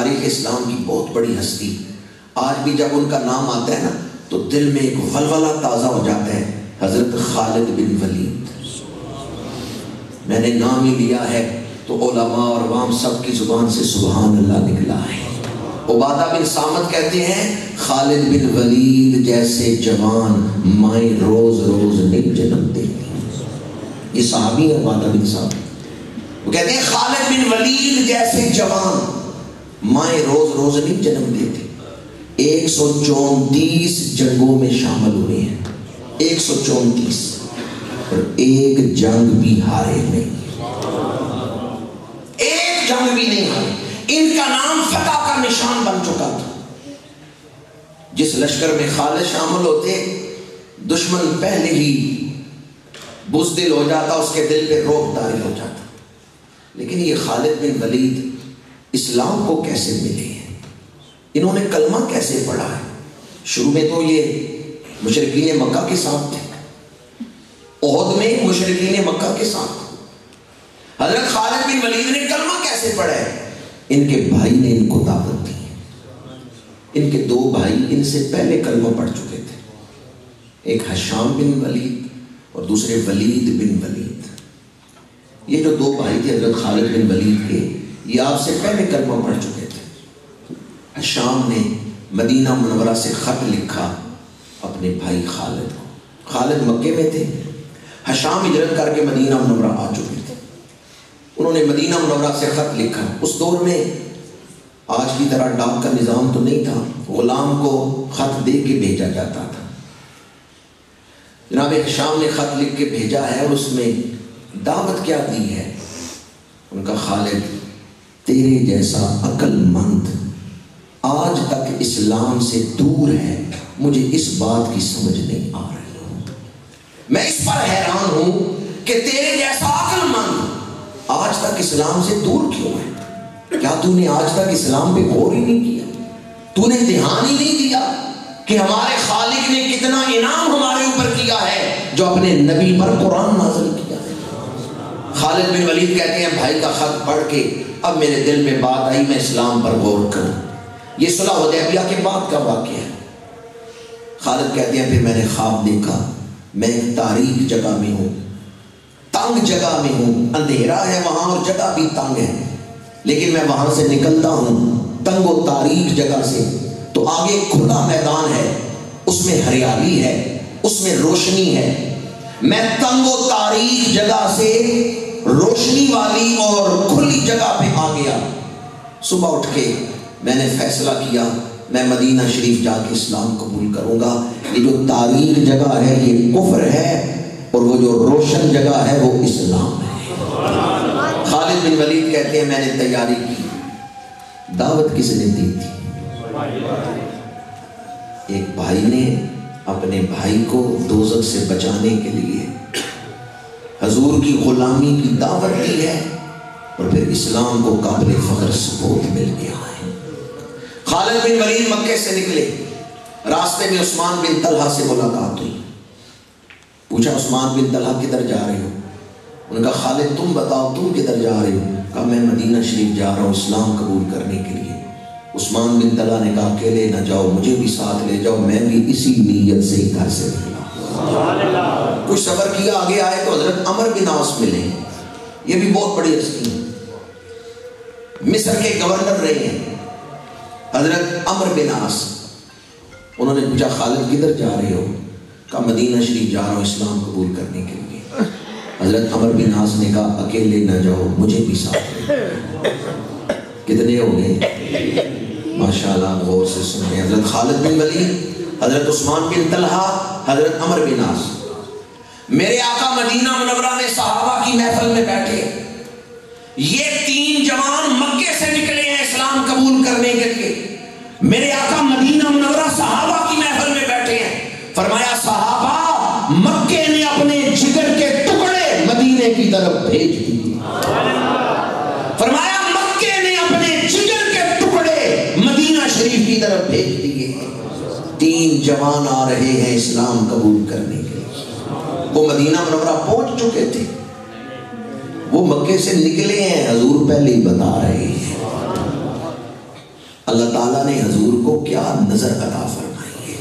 تاریخ اسلام کی بہت بڑی ہستی، آج بھی جب ان کا نام آتا ہے نا تو دل میں ایک ولولہ تازہ ہو جاتا ہے، حضرت خالد بن ولید۔ میں نے نام ہی لیا ہے تو علماء اور عوام سب کی زبان سے سبحان اللہ نکلا ہے۔ عبادہ بن صامت کہتے ہیں خالد بن ولید جیسے جوان مائیں روز روز نہیں جنم دیتی۔ یہ صحابی ہے عبادہ بن صامت، وہ کہتے ہیں خالد بن ولید جیسے جوان مائیں روز روز نہیں جنم دیتی۔ 134 جنگوں میں شامل ہوئے ہیں، 134، اور ایک جنگ بھی ہارے نہیں، ایک جنگ بھی نہیں ہارے۔ ان کا نام فتح کا نشان بن چکا تھا۔ جس لشکر میں خالد شامل ہوتے دشمن پہلے ہی بزدل ہو جاتا، اس کے دل پہ رعب طاری ہو جاتا۔ لیکن یہ خالد بن ولید اسلام کو کیسے ملے ہیں، انہوں نے کلمہ کیسے پڑھا ہے؟ شروع میں تو یہ مشرکین مکہ کے ساتھ تھے، احد میں مشرکین مکہ کے ساتھ۔ حضرت خالد بن ولید نے کلمہ کیسے پڑھا ہے؟ ان کے بھائی نے ان کو دعوت دی۔ ان کے 2 بھائی ان سے پہلے کلمہ پڑھ چکے تھے، ایک ہشام بن ولید اور دوسرے ولید بن ولید۔ یہ جو 2 بھائی تھے حضرت خالد بن ولید کے، یہ آپ سے پہلے کلمہ پڑھ چکے تھے۔ ہشام نے مدینہ منورہ سے خط لکھا اپنے بھائی خالد کو۔ خالد مکے میں تھے، ہشام ہجرت کر کے مدینہ منورہ آ چکے تھے۔ انہوں نے مدینہ منورہ سے خط لکھا۔ اس دور میں آج کی طرح ڈاک کا نظام تو نہیں تھا، غلام کو خط دے کے بھیجا جاتا تھا۔ جناب ہشام نے خط لکھ کے بھیجا ہے، اور اس میں دعوت کیا دی ہے؟ ان کا خالد تیرے جیسا عقل مند آج تک اسلام سے دور ہے، مجھے اس بات کی سمجھ نہیں آ رہی، میں اس پر حیران ہوں کہ تیرے جیسا عقل مند آج تک اسلام سے دور کیوں ہے؟ کیا تو نے آج تک اسلام پہ غور ہی نہیں کیا؟ تو نے دھیان ہی نہیں دیا کہ ہمارے خالق نے کتنا انعام ہمارے اوپر کیا ہے جو اپنے نبی پر قرآن نازل کیا ہے۔ خالد بن ولید کہتے ہیں بھائی کا خط پڑھ کے اب میرے دل میں بات آئی، میں اسلام پر غور کروں۔ یہ صلح حدیبیہ کے بعد کا واقعہ ہے۔ خالد کہتے ہیں پھر میں نے خواب دیکھا، میں ایک تاریک جگہ میں ہوں، تنگ جگہ میں ہوں، اندھیرا ہے وہاں اور جگہ بھی تنگ ہے، لیکن میں وہاں سے نکلتا ہوں تنگ و تاریک جگہ سے تو آگے کھلا میدان ہے، اس میں ہریالی ہے، اس میں روشنی ہے۔ میں تنگ و تاریک جگہ سے روشنی والی اور کھلی جگہ پہ آ گیا۔ صبح اٹھ کے میں نے فیصلہ کیا میں مدینہ شریف جا کے اسلام قبول کروں گا۔ یہ جو تاریک جگہ ہے یہ کفر ہے، اور وہ جو روشن جگہ ہے وہ اسلام ہے۔ خالد بن ولید کہتے ہیں میں نے تیاری کی۔ دعوت کس نے دی تھی؟ ایک بھائی نے اپنے بھائی کو دوزخ سے بچانے کے لیے حضور کی غلامی کی دعوت دی ہے، اور پھر اسلام کو قابل فخر ثبوت مل گیا ہے۔ خالد بن ولید مکے سے نکلے، راستے میں عثمان بن طلحہ سے ملاقات ہوئی۔ پوچھا عثمان بن طلحہ کدھر جا رہے ہو؟ ان کا خالد تم بتاؤ تم کدھر جا رہے ہو؟ کہا میں مدینہ شریف جا رہا ہوں اسلام قبول کرنے کے لیے۔ عثمان بن طلحہ نے کہا اکیلے نہ جاؤ، مجھے بھی ساتھ لے جاؤ، میں بھی اسی نیت سے ہی گھر سے نکلا۔ کچھ سفر کیا آگے آئے تو حضرت عمر بن عاص ملے، یہ بھی بہت بڑی ہستی ہیں، مصر کے گورنر رہے ہیں حضرت عمر بن عاص۔ انہوں نے پوچھا خالد کدھر جا رہے ہو؟ کہا مدینہ شریف جا رہا ہوں اسلام قبول کرنے کے لیے۔ حضرت عمر بن عاص نے کہا اکیلے نہ جاؤ، مجھے بھی ساتھ لے۔ کتنے ہو گئے؟ ماشاءاللہ غور سے سنیں۔ حضرت خالد بن ولید، حضرت عثمان بن طلحہ، حضرت عمر بن عاص۔ میرے آقا مدینہ منورہ میں صحابہ کی محفل میں بیٹھے، یہ 3 جوان مکے سے نکلے ہیں اسلام قبول کرنے کے لیے۔ میرے آقا مدینہ منورہ صحابہ کی محفل میں بیٹھے ہیں، فرمایا صحابہ مکے نے اپنے جگر کے ٹکڑے مدینے کی طرف بھیج دیے۔ فرمایا مکے نے اپنے جگر کے ٹکڑے مدینہ شریف کی طرف بھیج دیے۔ 3 جوان آ رہے ہیں اسلام قبول کرنے کے لیے، وہ مدینہ منورہ پہنچ چکے تھے، وہ مکے سے نکلے ہیں، حضور پہلے ہی بتا رہے ہیں۔ تعالیٰ نے حضور کو کیا نظر عطا فرمائی ہے،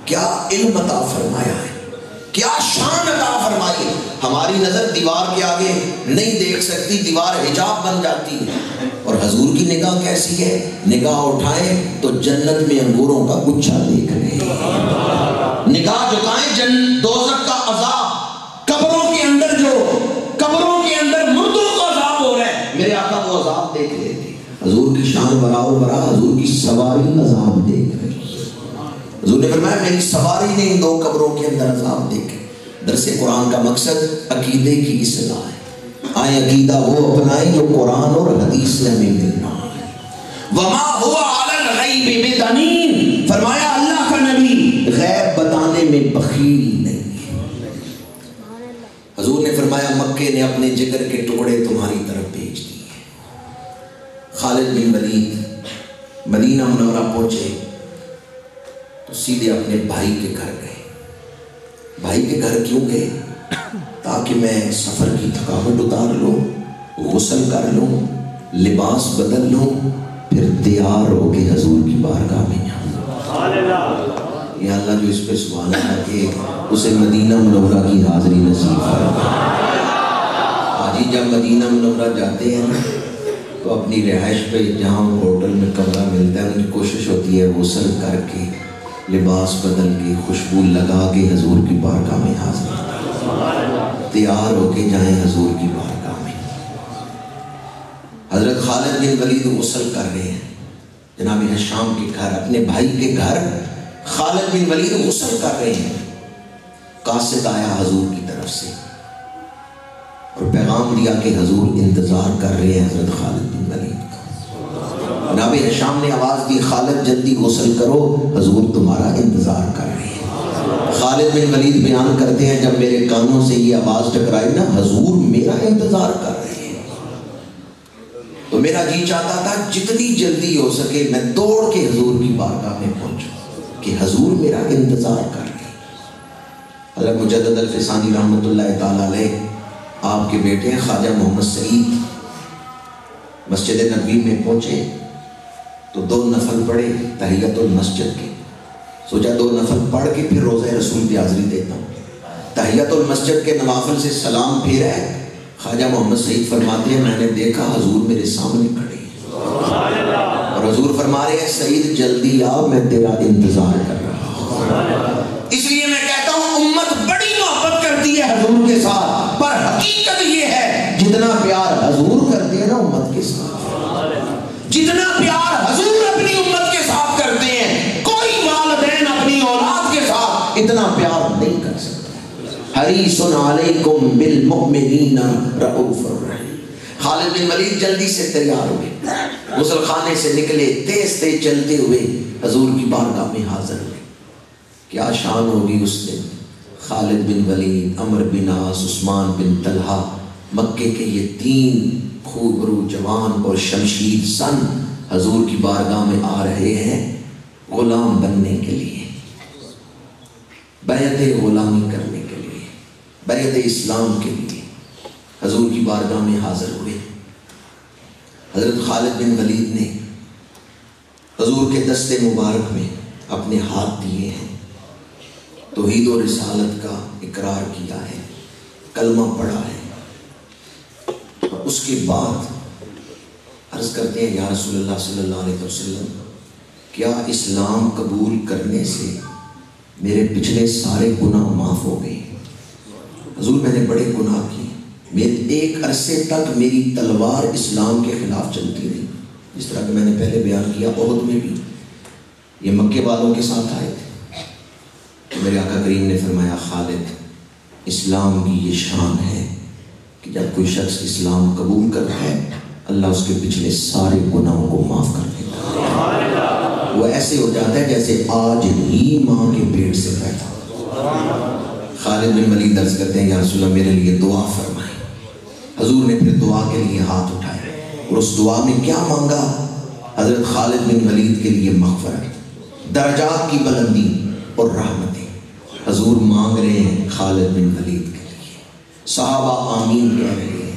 کیا علم عطا فرمایا ہے، کیا شان عطا فرمائی ہے۔ ہماری نظر دیوار کے آگے نہیں دیکھ سکتی، دیوار حجاب بن جاتی ہے، اور حضور کی نگاہ کیسی ہے، نگاہ اٹھائیں تو جنت میں انگوروں کا گچھا دیکھ رہے ہیں، نگاہ جھکائیں دوزخ کا عذاب، قبروں کے اندر مردوں کا عذاب ہو رہا ہے، میرے آقا وہ عذاب دیکھ رہے تھے۔ حضور کی شان براؤ برا، حضور کی سواری عذاب دیکھ رہی ہے۔ حضور نے فرمایا میری سواری نے ان 2 قبروں کے اندر عذاب دیکھے۔ درس قرآن کا مقصد عقیدے کی اصلاح ہے، آئیں عقیدہ وہ اپنائیں جو قرآن اور حدیث سے ہمیں ملنا ہے۔ وما هو علی الغیب بضنین، فرمایا اللہ کا نبی غیب بتانے میں بخیل نہیں ہے۔ حضور نے فرمایا مکے نے اپنے جگر کے ٹکڑے تمہاری طرف بھیج دیے۔ خالد بن ولید مدینہ منورہ پہنچے تو سیدھے اپنے بھائی کے گھر گئے۔ بھائی کے گھر کیوں گئے؟ تاکہ میں سفر کی تھکاوٹ اتار لوں، غسل کر لوں، لباس بدل لوں، پھر تیار ہو کے حضور کی بارگاہ میں یا اللہ جو اس پہ سبحان اللہ کہ اسے مدینہ منورہ کی حاضری نصیب فرما۔ آج ہی جب مدینہ منورہ جاتے ہیں تو اپنی رہائش پہ جہاں ہوٹل میں کمرہ ملتا ہے ان کی کوشش ہوتی ہے غسل کر کے، لباس بدل کے، خوشبو لگا کے حضور کی بارگاہ میں حاضر تیار ہو کے جائیں حضور کی بارگاہ میں۔ حضرت خالد بن ولید غسل کر رہے ہیں جناب ہشام کے گھر، اپنے بھائی کے گھر خالد بن ولید غسل کر رہے ہیں۔ قاصد آیا حضور کی طرف سے اور پیغام دیا کہ حضور انتظار کر رہے ہیں حضرت خالد بن ولید کا۔ جناب ہشام نے آواز دی خالد جلدی غسل کرو، حضور تمہارا انتظار کر رہے ہیں۔ خالد بن ولید بیان کرتے ہیں جب میرے کانوں سے یہ آواز ٹکرائی نا حضور میرا انتظار کر رہے ہیں، تو میرا جی چاہتا تھا جتنی جلدی ہو سکے میں دوڑ کے حضور کی بارگاہ میں پہنچوں کہ حضور میرا انتظار کر رہے ہیں۔ حضرت مجدد الفسانی رحمۃ اللہ تعالی علیہ آپ کے بیٹے ہیں خواجہ محمد سعید مسجد نبوی میں پہنچے تو 2 نفل پڑھے تحیت المسجد کے، سوچا 2 نفل پڑھ کے پھر روزہ رسول کی حاضری دیتا ہوں۔ تحیت المسجد کے نوافل سے سلام پھیرا ہے، خواجہ محمد سعید فرماتے ہیں میں نے دیکھا حضور میرے سامنے کھڑے ہیں اور حضور فرما رہے ہیں سعید جلدی آ میں تیرا انتظار کر رہا ہوں۔ اس لیے میں کہتا ہوں امت بڑی محبت کرتی ہے حضور کے ساتھ، پر حقیقت یہ ہے جتنا پیار حضور کرتے ہیں نا امت کے ساتھ، جتنا پیار حضور اپنی امت کے ساتھ کرتے ہیں کوئی والدین اپنی اولاد کے ساتھ اتنا پیار نہیں کر سکتا۔ حریص علیکم بالمؤمنین رؤوف الرحیم۔ خالد بن ولید جلدی سے تیار ہوئے، غسل خانے سے نکلے، تیز تیز چلتے ہوئے حضور کی بارگاہ میں حاضر ہوئے۔ کیا شان ہوگی اس دن، خالد بن ولید، عمر بن عاص، عثمان بن طلحہ، مکے کے یہ 3 خوبرو جوان اور شمشیر سن حضور کی بارگاہ میں آ رہے ہیں غلام بننے کے لیے، بیعت غلامی کرنے کے لیے، بیعت اسلام کے لیے حضور کی بارگاہ میں حاضر ہوئے۔ حضرت خالد بن ولید نے حضور کے دستے مبارک میں اپنے ہاتھ دیے ہیں، توحید و رسالت کا اقرار کیا ہے، کلمہ پڑھا ہے، اور اس کے بعد عرض کرتے ہیں یا رسول اللہ صلی اللہ علیہ وسلم کیا اسلام قبول کرنے سے میرے پچھلے سارے گناہ معاف ہو گئے؟ حضور میں نے بڑے گناہ کیے، میرے ایک عرصے تک میری تلوار اسلام کے خلاف چلتی رہی، جس طرح کہ میں نے پہلے بیان کیا احد میں بھی یہ مکے والوں کے ساتھ آئے تھے، تو میرے آقا کریم نے فرمایا خالد اسلام کی یہ شان ہے کہ جب کوئی شخص اسلام قبول کرتا ہے اللہ اس کے پچھلے سارے گناہوں کو معاف کر دیتا ہے، وہ ایسے ہو جاتا ہے جیسے آج ہی ماں کے پیٹ سے پیدا۔ خالد بن ولید عرض کرتے ہیں یا رسول اللہ میرے لیے دعا فرمائیں۔ حضور نے پھر دعا کے لیے ہاتھ اٹھائے اور اس دعا میں کیا مانگا؟ حضرت خالد بن ولید کے لیے مغفرت، درجات کی بلندی اور رحمتیں حضور مانگ رہے ہیں خالد بن ولید کے لیے، صحابہ آمین کہہ رہے ہیں،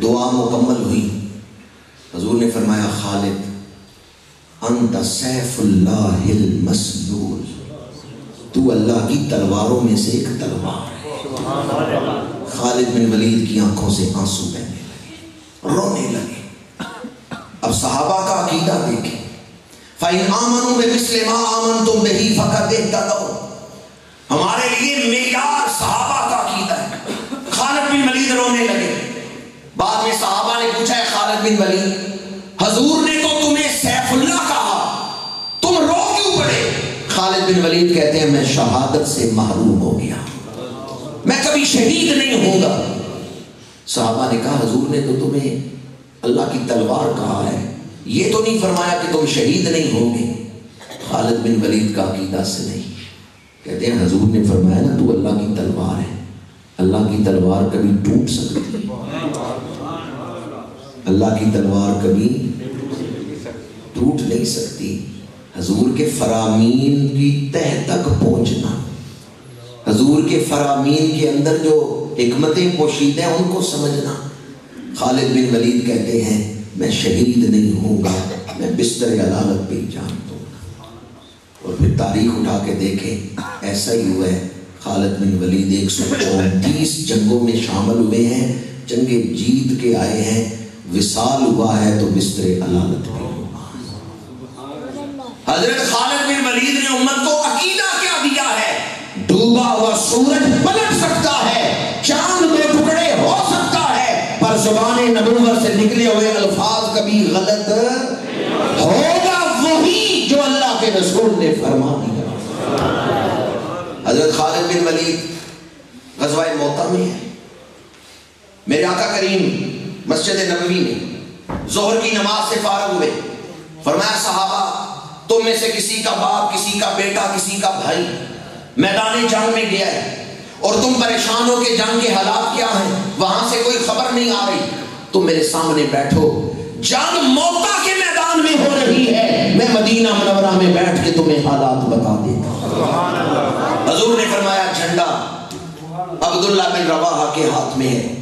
دعا مکمل ہوئی۔ حضور نے فرمایا خالد انت سیف اللہ المسلول، تو اللہ کی تلواروں میں سے ایک تلوار ہے۔ خالد بن ولید کی آنکھوں سے آنسو بہنے لگے، رونے لگے۔ اب صحابہ کا عقیدہ دیکھیں، فَإِنْ آمَنُوا بِمِثْلِ مَا آمَنْتُمْ بِهِ فَقَدْ اهْتَدَوْا، ہمارے لیے معیار صحابہ کا عقیدہ ہے۔ خالد بن ولید رونے لگے۔ بعد میں صحابہ نے پوچھا ہے خالد بن ولید، حضور نے تو تمہیں سیف اللہ کہا، تم رو کیوں پڑے؟ خالد بن ولید کہتے ہیں میں شہادت سے محروم ہو گیا، میں کبھی شہید نہیں ہوں گا۔ صحابہ نے کہا حضور نے تو تمہیں اللہ کی تلوار کہا ہے، یہ تو نہیں فرمایا کہ تم شہید نہیں ہوگے۔ خالد بن ولید کا عقیدہ سے نہیں، کہتے ہیں حضور نے فرمایا نا تو اللہ کی تلوار ہے، اللہ کی تلوار کبھی ٹوٹ سکتی ہے، اللہ کی تلوار کبھی ٹوٹ نہیں سکتی۔ حضور کے فرامین کی تہ تک پہنچنا، حضور کے فرامین کے اندر جو حکمتیں پوشیدہ ہیں ان کو سمجھنا۔ خالد بن ولید کہتے ہیں میں شہید نہیں ہوں گا، میں بستر علالت پہ جان دوں گا۔ اور پھر تاریخ اٹھا کے دیکھیں، ایسا ہی ہوا ہے۔ خالد بن ولید 134 جنگوں میں شامل ہوئے ہیں، جنگیں جیت کے آئے ہیں، وصال ہوا ہے تو بستر علالت پہ۔ حضرت خالد بن ولید نے امت کو عقیدہ کیا دیا ہے؟ ڈوبا ہوا سورج پلٹ سکتا ہے، چاند دو ٹکڑے ہو سکتا ہے، پر زبان نبوت سے نکلے ہوئے الفاظ کبھی غلط ہوگا وہی جو اللہ کے رسول نے فرما دیا۔ حضرت خالد بن ولید غزوہ موطا میں ہے، میرے آقا کریم مسجد نبوی میں ظہر کی نماز سے فارغ ہوئے، فرمایا صحابہ تم میں سے کسی کا باپ، کسی کا بیٹا، کسی کا بھائی میدان جنگ میں گیا ہے اور تم پریشان ہو کہ جنگ کے حالات کیا ہیں، وہاں سے کوئی خبر نہیں آ رہی، تم میرے سامنے بیٹھو، جنگ موتا کے میدان میں ہو رہی ہے، میں مدینہ منورہ میں بیٹھ کے تمہیں حالات بتا دیتا ہوں۔ حضور نے فرمایا جھنڈا عبداللہ بن رواحہ کے ہاتھ میں ہے،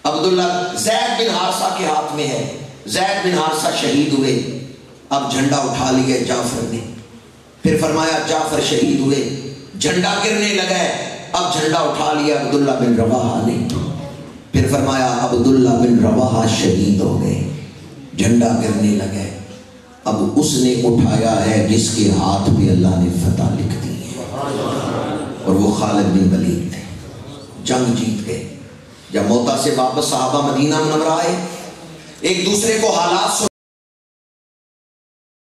عبداللہ زید بن حارثہ کے ہاتھ میں ہے، زید بن حارثہ شہید ہوئے، اب جھنڈا اٹھا لیا جعفر نے، پھر فرمایا جعفر شہید ہوئے، جھنڈا گرنے لگا ہے، اب جھنڈا اٹھا لیا عبداللہ بن رواحہ نے، پھر فرمایا عبداللہ بن رواحہ شہید ہو گئے، جھنڈا گرنے لگا ہے، اب اس نے اٹھایا ہے جس کے ہاتھ پہ اللہ نے فتح لکھ دی ہے، اور وہ خالد بن ولید تھے۔ جنگ جیت گئے، جب موتا سے واپس صحابہ مدینہ منورہ آئے، ایک دوسرے کو حالات